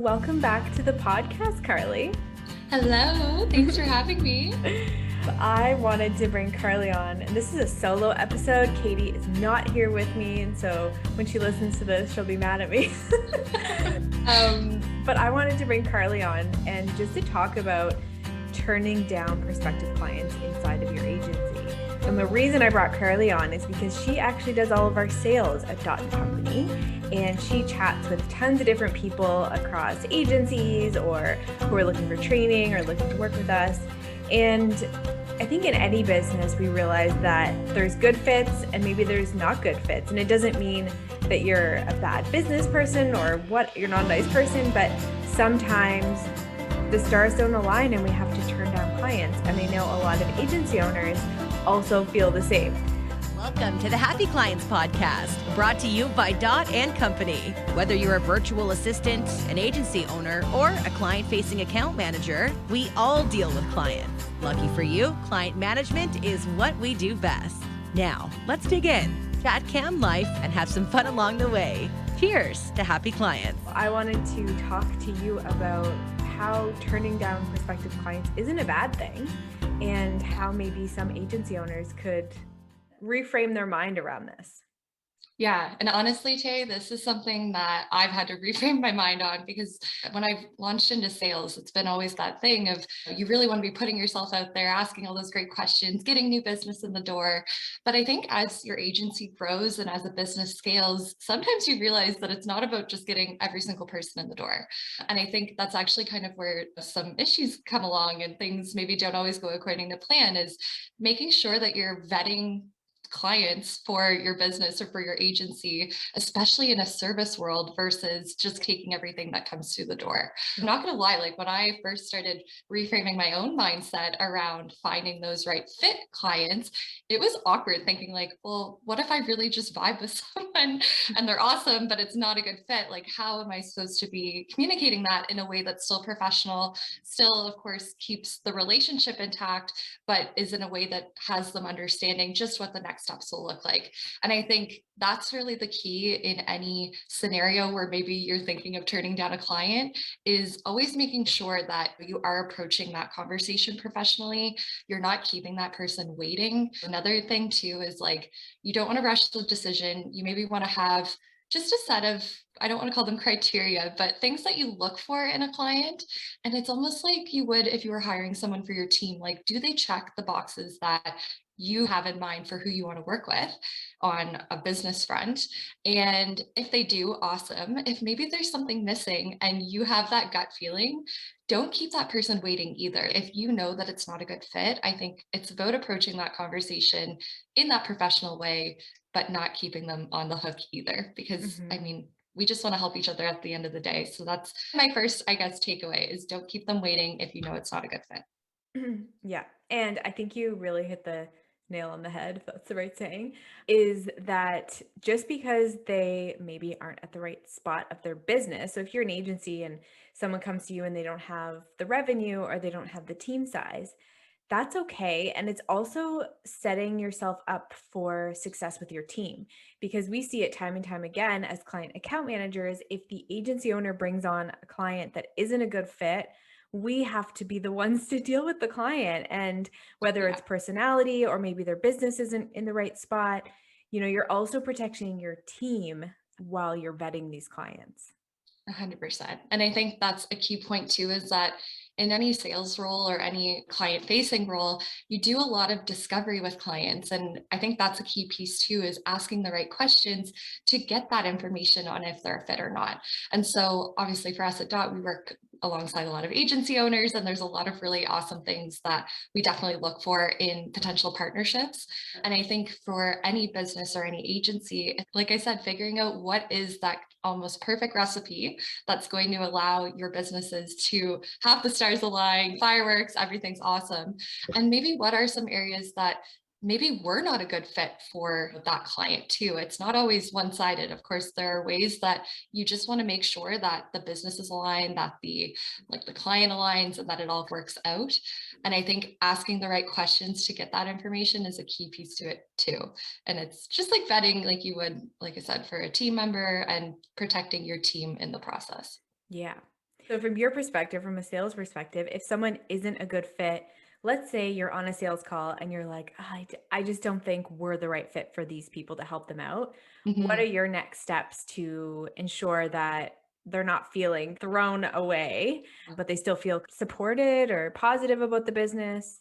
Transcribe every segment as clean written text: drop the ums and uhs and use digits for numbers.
Welcome back to the podcast, Carly. Hello, thanks for having me. I wanted to bring Carly on, and this is a solo episode. Katie is not here with me, and so when she listens to this, she'll be mad at me. But I wanted to bring Carly on and just to talk about turning down prospective clients inside of your agency. And the reason I brought Carly on is because she actually does all of our sales at Dot & Company, and she chats with tons of different people across agencies or who are looking for training or looking to work with us. And I think in any business, we realize that there's good fits and maybe there's not good fits. And it doesn't mean that you're a bad business person or you're not a nice person, but sometimes the stars don't align and we have to turn down clients. And I know a lot of agency owners also feel the same. Welcome to the Happy Clients Podcast, brought to you by Dot & Company. Whether you're a virtual assistant, an agency owner, or a client-facing account manager, we all deal with clients. Lucky for you, client management is what we do best. Now, let's dig in, chat cam life, and have some fun along the way. Cheers to happy clients. I wanted to talk to you about how turning down prospective clients isn't a bad thing and how maybe some agency owners could reframe their mind around this. Yeah, and honestly, Tay, this is something that I've had to reframe my mind on because when I've launched into sales, it's been always that thing of you really want to be putting yourself out there, asking all those great questions, getting new business in the door. But I think as your agency grows and as a business scales, sometimes you realize that it's not about just getting every single person in the door. And I think that's actually kind of where some issues come along and things maybe don't always go according to plan, is making sure that you're vetting clients for your business or for your agency, especially in a service world versus just taking everything that comes through the door. I'm not going to lie, like when I first started reframing my own mindset around finding those right fit clients, it was awkward thinking like, well, what if I really just vibe with someone and they're awesome, but it's not a good fit? Like, how am I supposed to be communicating that in a way that's still professional, still, of course, keeps the relationship intact, but is in a way that has them understanding just what the next steps will look like. And I think that's really the key in any scenario where maybe you're thinking of turning down a client, is always making sure that you are approaching that conversation professionally. You're not keeping that person waiting. Another thing too is like, you don't want to rush the decision. You maybe want to have just a set of, I don't want to call them criteria, but things that you look for in a client. And it's almost like you would if you were hiring someone for your team. Like, do they check the boxes that you have in mind for who you want to work with on a business front? And if they do, awesome. If maybe there's something missing and you have that gut feeling, don't keep that person waiting either. If you know that it's not a good fit, I think it's about approaching that conversation in that professional way, but not keeping them on the hook either. Because I mean, we just want to help each other at the end of the day. So that's my first, I guess, takeaway, is don't keep them waiting if you know it's not a good fit. Yeah. And I think you really hit the nail on the head, if that's the right saying, is that just because they maybe aren't at the right spot of their business. So if you're an agency and someone comes to you and they don't have the revenue or they don't have the team size, that's okay. And it's also setting yourself up for success with your team, because we see it time and time again as client account managers. If the agency owner brings on a client that isn't a good fit, we have to be the ones to deal with the client. And whether it's personality or maybe their business isn't in the right spot, you're also protecting your team while you're vetting these clients. 100%. And I think that's a key point too, is that in any sales role or any client facing role, you do a lot of discovery with clients. And I think that's a key piece too, is asking the right questions to get that information on if they're a fit or not. And so obviously for us at Dot, we work alongside a lot of agency owners, and there's a lot of really awesome things that we definitely look for in potential partnerships. And I think for any business or any agency, like I said, figuring out what is that almost perfect recipe that's going to allow your businesses to have the stars align, fireworks, everything's awesome. And maybe what are some areas that maybe we're not a good fit for that client too. It's not always one-sided. Of course, there are ways that you just want to make sure that the business is aligned, that the client aligns, and that it all works out. And I think asking the right questions to get that information is a key piece to it too. And it's just like vetting, like you would, like I said, for a team member, and protecting your team in the process. Yeah. So from your perspective, from a sales perspective, if someone isn't a good fit, let's say you're on a sales call and you're like, "Oh, I just don't think we're the right fit for these people to help them out." What are Mhm. your next steps to ensure that they're not feeling thrown away, but they still feel supported or positive about the business?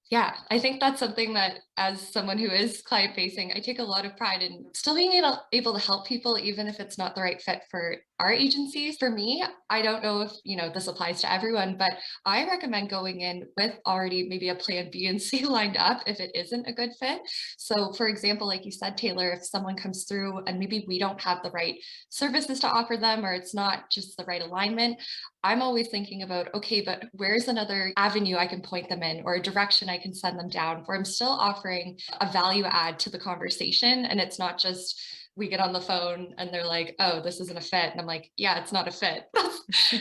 Yeah, I think that's something that as someone who is client facing, I take a lot of pride in still being able to help people, even if it's not the right fit for our agency. For me, I don't know if, this applies to everyone, but I recommend going in with already maybe a plan B and C lined up if it isn't a good fit. So for example, like you said, Taylor, if someone comes through and maybe we don't have the right services to offer them, or it's not just the right alignment, I'm always thinking about, okay, but where's another avenue I can point them in or a direction I can send them down where I'm still offering a value add to the conversation. And it's not just we get on the phone and they're like, oh, this isn't a fit. And I'm like, yeah, it's not a fit.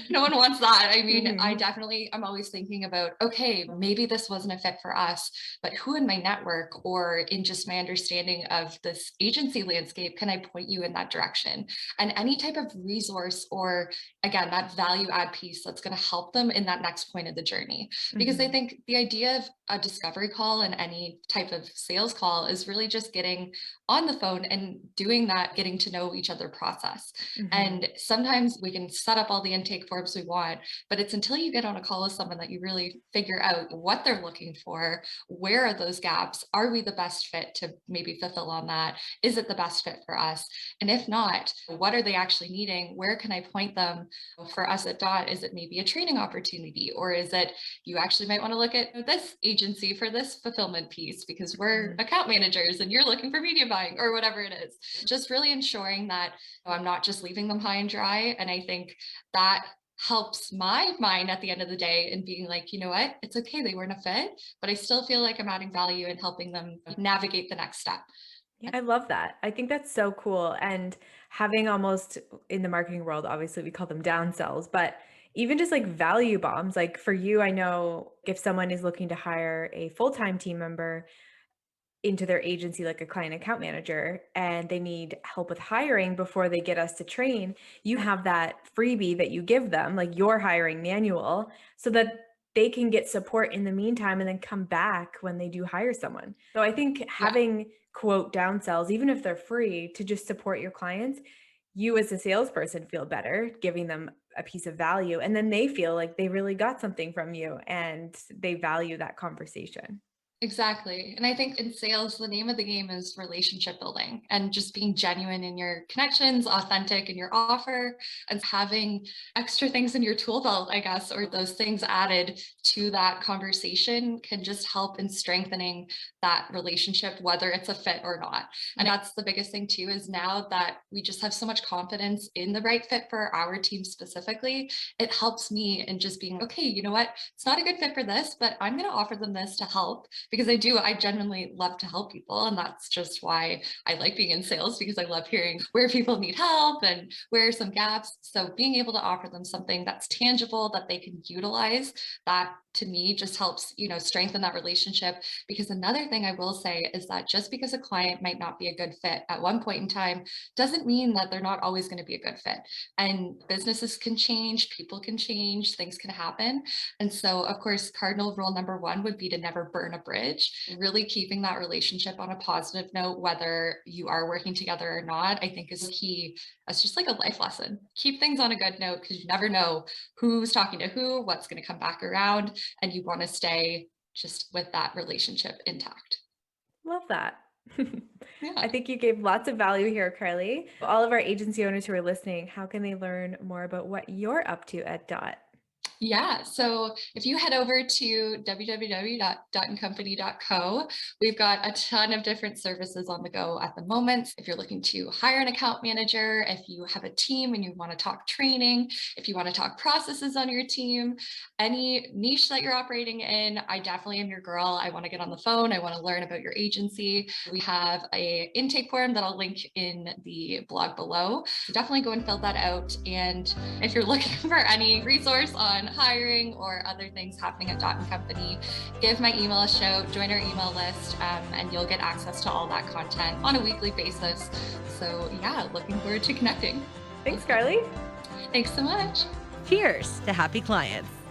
No one wants that. I mean, Mhm. I'm always thinking about, okay, maybe this wasn't a fit for us, but who in my network or in just my understanding of this agency landscape can I point you in that direction? And any type of resource or again, that value add piece that's going to help them in that next point of the journey. Because I Mhm. think the idea of a discovery call and any type of sales call is really just getting on the phone and doing that, getting to know each other process. Mhm. And sometimes we can set up all the intake forms we want, but it's until you get on a call with someone that you really figure out what they're looking for, where are those gaps, are we the best fit to maybe fulfill on that? Is it the best fit for us? And if not, what are they actually needing? Where can I point them? For us at Dot, is it maybe a training opportunity, or is it you actually might want to look at this agency for this fulfillment piece because we're Mhm. account managers and you're looking for media buying or whatever it is. Just really ensuring that I'm not just leaving them high and dry. And I think that helps my mind at the end of the day and being like, you know what, it's okay, they weren't a fit, but I still feel like I'm adding value and helping them navigate the next step. Yeah, I love that. I think that's so cool. And having almost in the marketing world, obviously we call them downsells, but even just like value bombs, like for you, I know if someone is looking to hire a full-time team member into their agency, like a client account manager, and they need help with hiring before they get us to train, you have that freebie that you give them, like your hiring manual, so that they can get support in the meantime and then come back when they do hire someone. So I think Yeah. having quote downsells, even if they're free to just support your clients, you as a salesperson feel better giving them a piece of value. And then they feel like they really got something from you and they value that conversation. Exactly. And I think in sales, the name of the game is relationship building and just being genuine in your connections, authentic in your offer, and having extra things in your tool belt, I guess, or those things added to that conversation can just help in strengthening that relationship, whether it's a fit or not. And that's the biggest thing too, is now that we just have so much confidence in the right fit for our team specifically, it helps me in just being, okay, you know what? It's not a good fit for this, but I'm going to offer them this to help because I genuinely love to help people. And that's just why I like being in sales because I love hearing where people need help and where are some gaps. So being able to offer them something that's tangible that they can utilize, that to me just helps, strengthen that relationship. Because another thing I will say is that just because a client might not be a good fit at one point in time doesn't mean that they're not always going to be a good fit. And businesses can change, people can change, things can happen. And so, of course, cardinal rule number one would be to never burn a bridge, really keeping that relationship on a positive note, whether you are working together or not, I think is key. It's just like a life lesson. Keep things on a good note because you never know who's talking to who, what's going to come back around, and you want to stay just with that relationship intact. Love that. I Yeah. think you gave lots of value here, Carly. All of our agency owners who are listening, how can they learn more about what you're up to at Dot? Yeah, so if you head over to www.dotandcompany.co, we've got a ton of different services on the go at the moment. If you're looking to hire an account manager, if you have a team and you want to talk training, if you want to talk processes on your team, any niche that you're operating in, I definitely am your girl. I want to get on the phone. I want to learn about your agency. We have a intake form that I'll link in the blog below. So definitely go and fill that out. And if you're looking for any resource on hiring or other things happening at Dot & Company, give my email a shout, join our email list, and you'll get access to all that content on a weekly basis. So yeah, looking forward to connecting. Thanks, Carly. Thanks so much. Cheers to happy clients.